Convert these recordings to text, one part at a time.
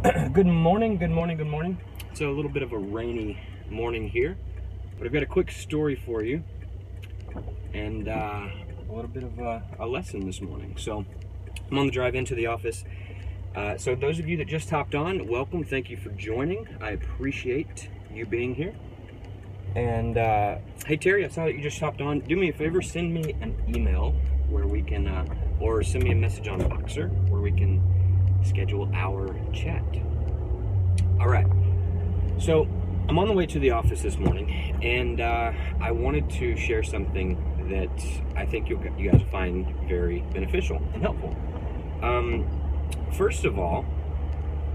Good morning, good morning, good morning. It's a little bit of a rainy morning here, but I've got a quick story for you and a little bit of a lesson this morning. So I'm on the drive into the office. So those of you that just hopped on, welcome. Thank you for joining. I appreciate you being here. And hey Terry, I saw that you just hopped on. Do me a favor, send me an email where we can, or send me a message on Voxer where we can schedule our chat. All right, so I'm on the way to the office this morning, and I wanted to share something that I think you guys will find very beneficial and helpful. First of all,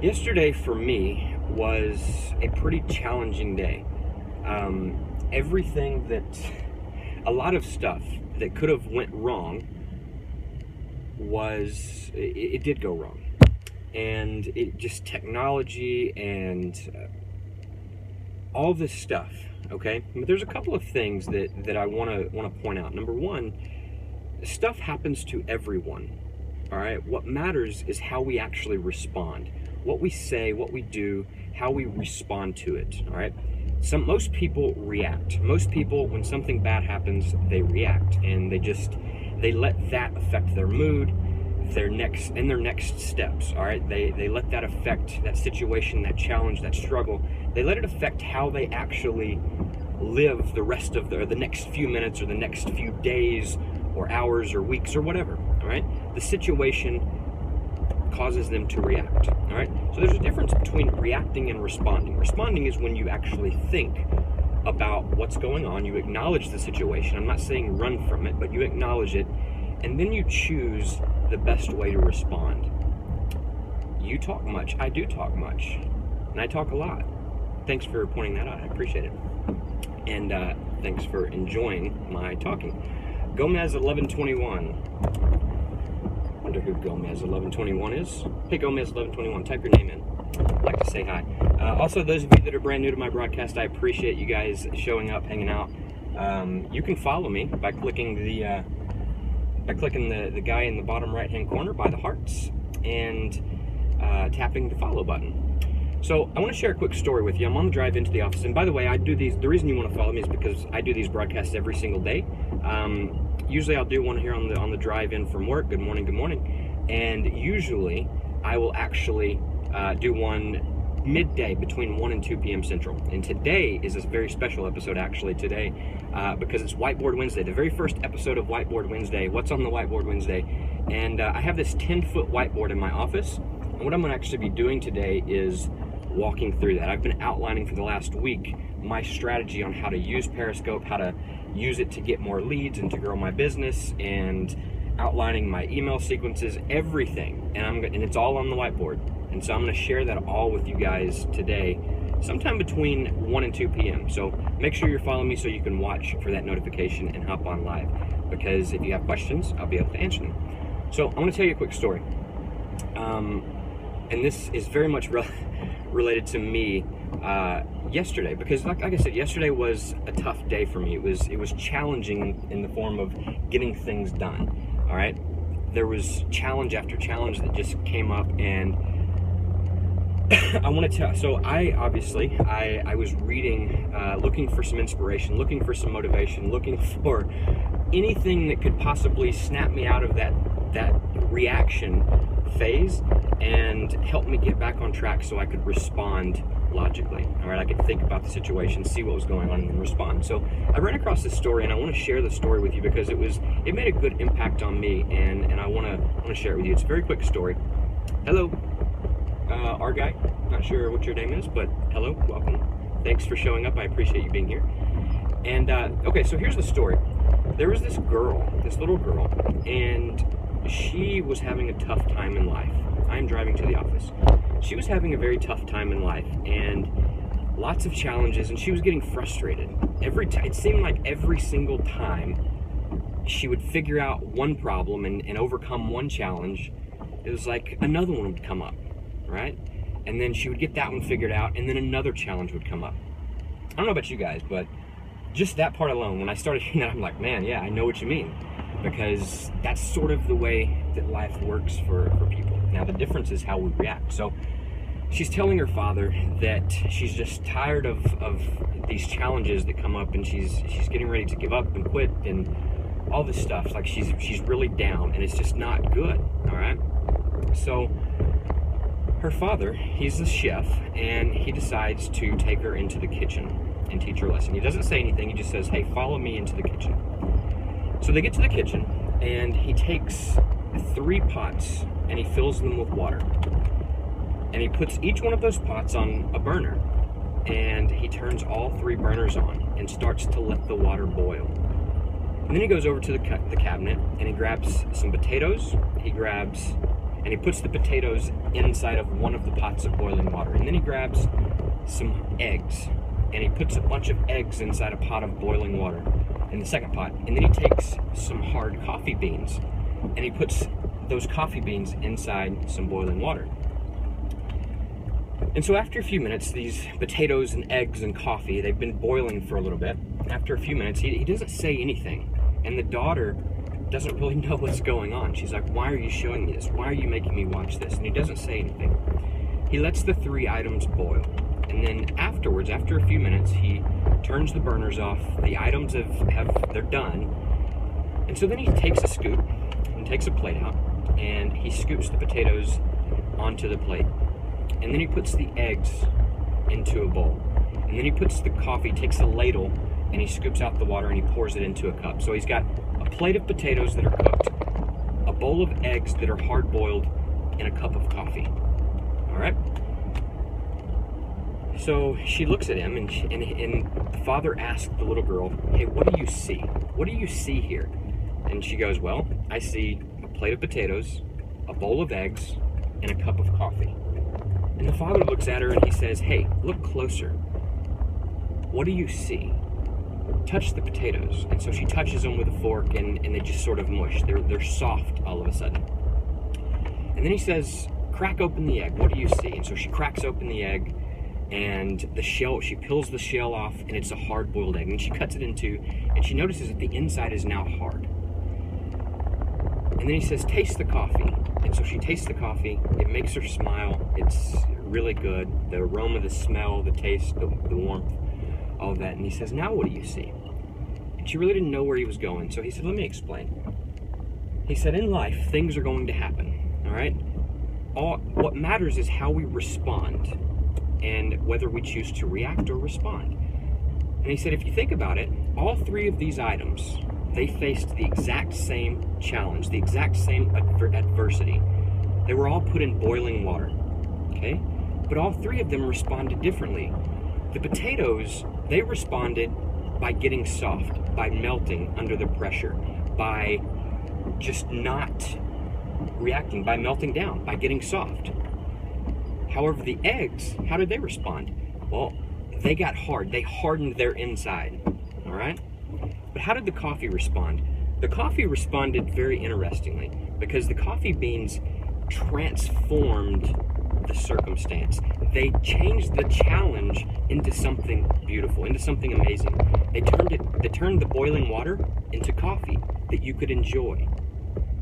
yesterday for me was a pretty challenging day. Everything that, a lot of stuff that could have went wrong was, it did go wrong. And it just, technology and all this stuff, okay? But there's a couple of things that I wanna point out. Number one, stuff happens to everyone, all right? What matters is how we actually respond. What we say, what we do, how we respond to it, all right? Most people react. Most people, when something bad happens, they react, and they let that affect their mood, their next steps, all right? They let that affect that situation, that challenge, that struggle. They let it affect how they actually live the rest of the next few minutes or the next few days or hours or weeks or whatever, all right? The situation causes them to react, all right? So there's a difference between reacting and responding. Responding is when you actually think about what's going on, you acknowledge the situation. I'm not saying run from it, but you acknowledge it, and then you choose the best way to respond. You talk much, I do talk much, and I talk a lot. Thanks for pointing that out, I appreciate it. And thanks for enjoying my talking. Gomez1121. Wonder who Gomez1121 is. Hey Gomez1121, type your name in. I'd like to say hi. Also, those of you that are brand new to my broadcast, I appreciate you guys showing up, hanging out. You can follow me by clicking the guy in the bottom right hand corner by the hearts and tapping the follow button. So I want to share a quick story with you. I'm on the drive into the office, and by the way, I do these. The reason you want to follow me is because I do these broadcasts every single day. Usually I'll do one here on the drive in from work. Good morning, good morning. And usually I will actually do one midday between 1 and 2 p.m. Central. And today is a very special episode actually today because it's Whiteboard Wednesday, the very first episode of Whiteboard Wednesday. What's on the Whiteboard Wednesday? And I have this 10-foot whiteboard in my office. And what I'm going to actually be doing today is walking through that. I've been outlining for the last week my strategy on how to use Periscope, how to use it to get more leads and to grow my business, and outlining my email sequences, everything. And it's all on the whiteboard. And so I'm going to share that all with you guys today, sometime between 1 and 2 p.m. So make sure you're following me so you can watch for that notification and hop on live. Because if you have questions, I'll be able to answer them. So I want to tell you a quick story. And this is very much related to me yesterday, because like I said, yesterday was a tough day for me. It was challenging in the form of getting things done. All right, there was challenge after challenge that just came up, and I want to tell. So I was reading, looking for some inspiration, looking for some motivation, looking for anything that could possibly snap me out of that reaction phase and help me get back on track so I could respond logically. All right, I could think about the situation, see what was going on, and then respond. So I ran across this story, and I want to share the story with you because it made a good impact on me, and I want to share it with you. It's a very quick story. Hello, our guy. Not sure what your name is, but hello, welcome. Thanks for showing up. I appreciate you being here. And okay, so here's the story. There was this girl, this little girl, and she was having a tough time in life. I'm driving to the office. She was having a very tough time in life and lots of challenges, and she was getting frustrated. It seemed like every single time she would figure out one problem and overcome one challenge, it was like another one would come up, right? And then she would get that one figured out, and then another challenge would come up. I don't know about you guys, but just that part alone, when I started hearing that, I'm like, man, yeah, I know what you mean. Because that's sort of the way that life works for people. Now, the difference is how we react. So she's telling her father that she's just tired of these challenges that come up, and she's getting ready to give up and quit and all this stuff. Like she's really down, and it's just not good. All right. So her father, he's the chef, and he decides to take her into the kitchen and teach her a lesson. He doesn't say anything. He just says, "Hey, follow me into the kitchen." So they get to the kitchen, and he takes 3 pots and he fills them with water. And he puts each one of those pots on a burner, and he turns all 3 burners on and starts to let the water boil. And then he goes over to the cabinet, and he grabs some potatoes. And he puts the potatoes inside of one of the pots of boiling water. And then he grabs some eggs, and he puts a bunch of eggs inside a pot of boiling water in the second pot. And then he takes some hard coffee beans, and he puts those coffee beans inside some boiling water. And so after a few minutes, these potatoes and eggs and coffee, they've been boiling for a little bit. After a few minutes, he doesn't say anything. And the daughter doesn't really know what's going on. She's like, "Why are you showing me this? Why are you making me watch this?" And he doesn't say anything. He lets the 3 items boil. And then afterwards, after a few minutes, he turns the burners off. The items they're done. And so then he takes a scoop and takes a plate out, and he scoops the potatoes onto the plate. And then he puts the eggs into a bowl. And then he puts the coffee, takes a ladle, and he scoops out the water and he pours it into a cup. So he's got a plate of potatoes that are cooked, a bowl of eggs that are hard-boiled, and a cup of coffee. All right? So she looks at him, and the father asks the little girl, "Hey, what do you see? What do you see here?" And she goes, "Well, I see a plate of potatoes, a bowl of eggs, and a cup of coffee." And the father looks at her and he says, "Hey, look closer. What do you see? Touch the potatoes." And so she touches them with a fork, and they just sort of mush. They're soft all of a sudden. And then he says, "Crack open the egg. What do you see?" And so she cracks open the egg, and the shell, she peels the shell off, and it's a hard-boiled egg. And she cuts it in two, and she notices that the inside is now hard. And then he says, "Taste the coffee." And so she tastes the coffee. It makes her smile. It's really good. The aroma, the smell, the taste, the warmth, all of that. And he says, "Now what do you see?" And she really didn't know where he was going. So he said, "Let me explain." He said, "In life, things are going to happen, all right? What matters is how we respond and whether we choose to react or respond." And he said, if you think about it, all 3 of these items, they faced the exact same challenge, the exact same adversity. They were all put in boiling water, okay? But all 3 of them responded differently. The potatoes, they responded by getting soft, by melting under the pressure, by just not reacting, by melting down, by getting soft. However, the eggs, how did they respond? Well, they got hard. They hardened their inside, all right? But how did the coffee respond? The coffee responded very interestingly, because the coffee beans transformed the circumstance. They changed the challenge into something beautiful, into something amazing. They turned the boiling water into coffee that you could enjoy.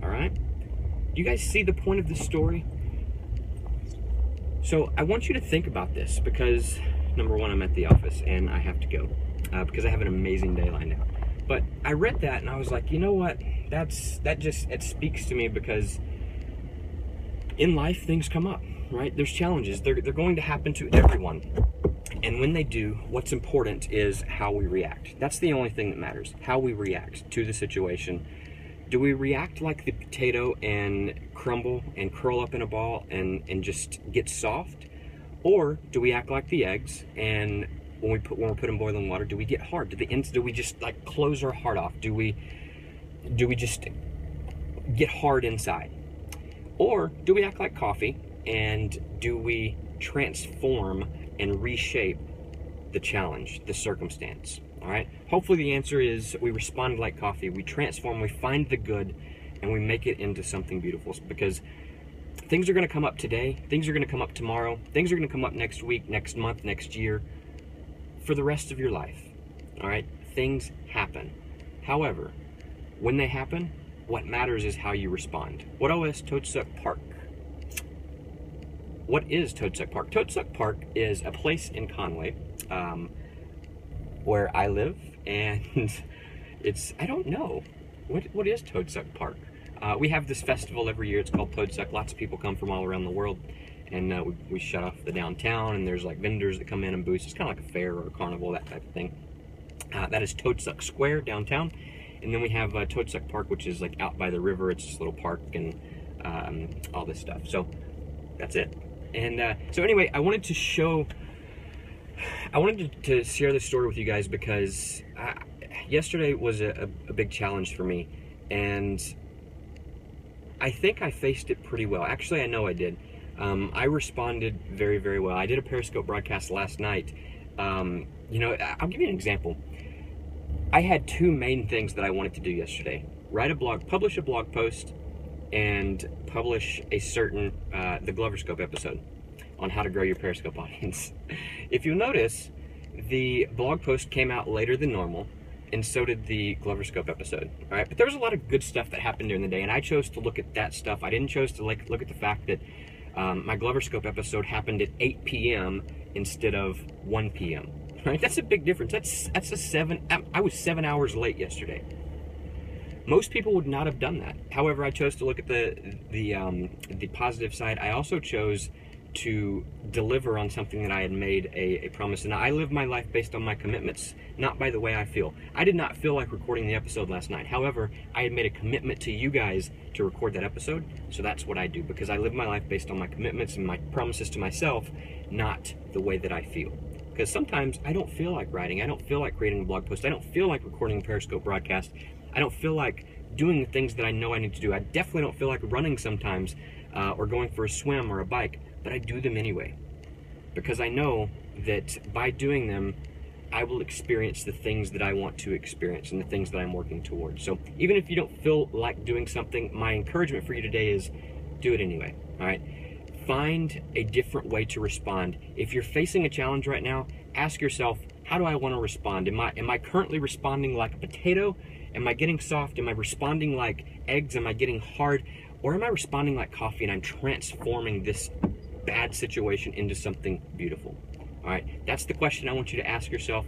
All right? Do you guys see the point of this story? So I want you to think about this, because number one, I'm at the office and I have to go because I have an amazing day lined up. But I read that and I was like, you know what? It speaks to me, because in life things come up, right? There's challenges. They're going to happen to everyone. And when they do, what's important is how we react. That's the only thing that matters, how we react to the situation. Do we react like the potato and crumble and curl up in a ball and just get soft? Or do we act like the eggs, and when we're put in boiling water, do we get hard? Do we just like close our heart off? Do we just get hard inside? Or do we act like coffee, and do we transform and reshape the challenge, the circumstance? All right. Hopefully the answer is we respond like coffee. We transform, we find the good, and we make it into something beautiful, because things are going to come up today. Things are going to come up tomorrow. Things are going to come up next week, next month, next year, for the rest of your life. All right. Things happen. However, when they happen, what matters is how you respond. What OS Toadsuck Park? what is Toadsuck Park? Toadsuck Park is a place in Conway where I live, and I don't know, what is Toadsuck Park? We have this festival every year. It's called Toadsuck. Lots of people come from all around the world, and we shut off the downtown, and there's like vendors that come in and booths. It's kind of like a fair or a carnival, that type of thing. That is Toadsuck Square downtown, and then we have Toadsuck Park, which is like out by the river. It's just a little park and all this stuff. So that's it. And so anyway, I wanted to share this story with you guys because yesterday was a big challenge for me, and I think I faced it pretty well. Actually, I know I did. I responded very, very well. I did a Periscope broadcast last night. You know, I'll give you an example. I had two main things that I wanted to do yesterday. Publish a blog post, and publish a certain, the Gloverscope episode on how to grow your Periscope audience. If you'll notice, the blog post came out later than normal, and so did the Gloverscope episode. All right, but there was a lot of good stuff that happened during the day, and I chose to look at that stuff. I didn't choose to look at the fact that my Gloverscope episode happened at 8 p.m. instead of 1 p.m. Right? That's a big difference. I was 7 hours late yesterday. Most people would not have done that. However, I chose to look at the positive side. I also chose to deliver on something that I had made a promise. And I live my life based on my commitments, not by the way I feel. I did not feel like recording the episode last night. However, I had made a commitment to you guys to record that episode, so that's what I do, because I live my life based on my commitments and my promises to myself, not the way that I feel. Because sometimes I don't feel like writing, I don't feel like creating a blog post, I don't feel like recording a Periscope broadcast, I don't feel like doing the things that I know I need to do. I definitely don't feel like running sometimes, or going for a swim or a bike, but I do them anyway. Because I know that by doing them, I will experience the things that I want to experience and the things that I'm working towards. So even if you don't feel like doing something, my encouragement for you today is do it anyway, all right? Find a different way to respond. If you're facing a challenge right now, ask yourself, how do I want to respond? Am I currently responding like a potato? Am I getting soft? Am I responding like eggs? Am I getting hard? Or am I responding like coffee and I'm transforming this bad situation into something beautiful? All right, that's the question I want you to ask yourself,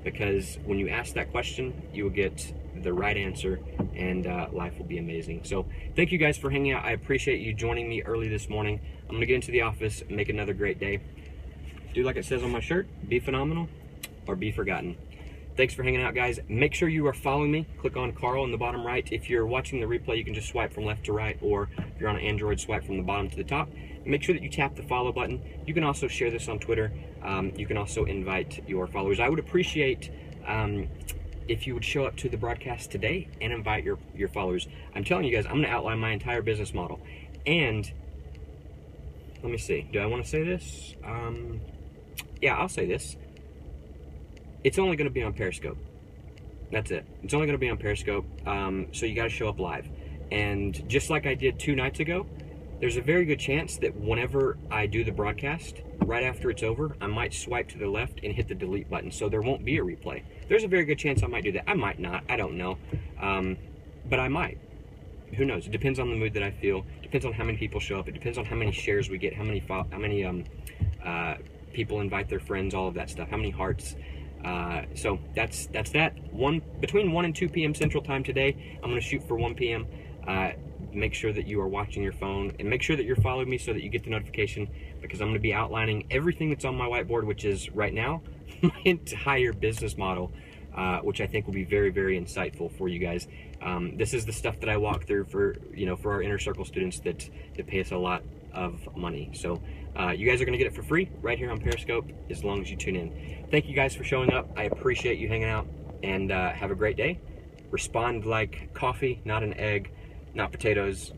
because when you ask that question, you will get the right answer, and life will be amazing. So thank you guys for hanging out. I appreciate you joining me early this morning. I'm gonna get into the office and make another great day. Do like it says on my shirt, be phenomenal or be forgotten. Thanks for hanging out, guys. Make sure you are following me. Click on Carl in the bottom right. If you're watching the replay, you can just swipe from left to right, or if you're on an Android, swipe from the bottom to the top. Make sure that you tap the follow button. You can also share this on Twitter. You can also invite your followers. I would appreciate if you would show up to the broadcast today and invite your followers. I'm telling you guys, I'm going to outline my entire business model. And let me see. Do I want to say this? Yeah, I'll say this. It's only going to be on Periscope. That's it. It's only going to be on Periscope. So you got to show up live. And just like I did 2 nights ago, there's a very good chance that whenever I do the broadcast, right after it's over, I might swipe to the left and hit the delete button, so there won't be a replay. There's a very good chance I might do that. I might not. I don't know. But I might. Who knows? It depends on the mood that I feel. It depends on how many people show up. It depends on how many shares we get, how many people invite their friends, all of that stuff, how many hearts. So that's that. Between 1 and 2 p.m. Central Time today, I'm going to shoot for 1 p.m. Make sure that you are watching your phone, and make sure that you're following me so that you get the notification, because I'm going to be outlining everything that's on my whiteboard, which is right now my entire business model, which I think will be very, very insightful for you guys. This is the stuff that I walk through for our inner circle students that pay us a lot of money. So you guys are going to get it for free right here on Periscope as long as you tune in. Thank you guys for showing up. I appreciate you hanging out, and have a great day. Respond like coffee, not an egg, not potatoes,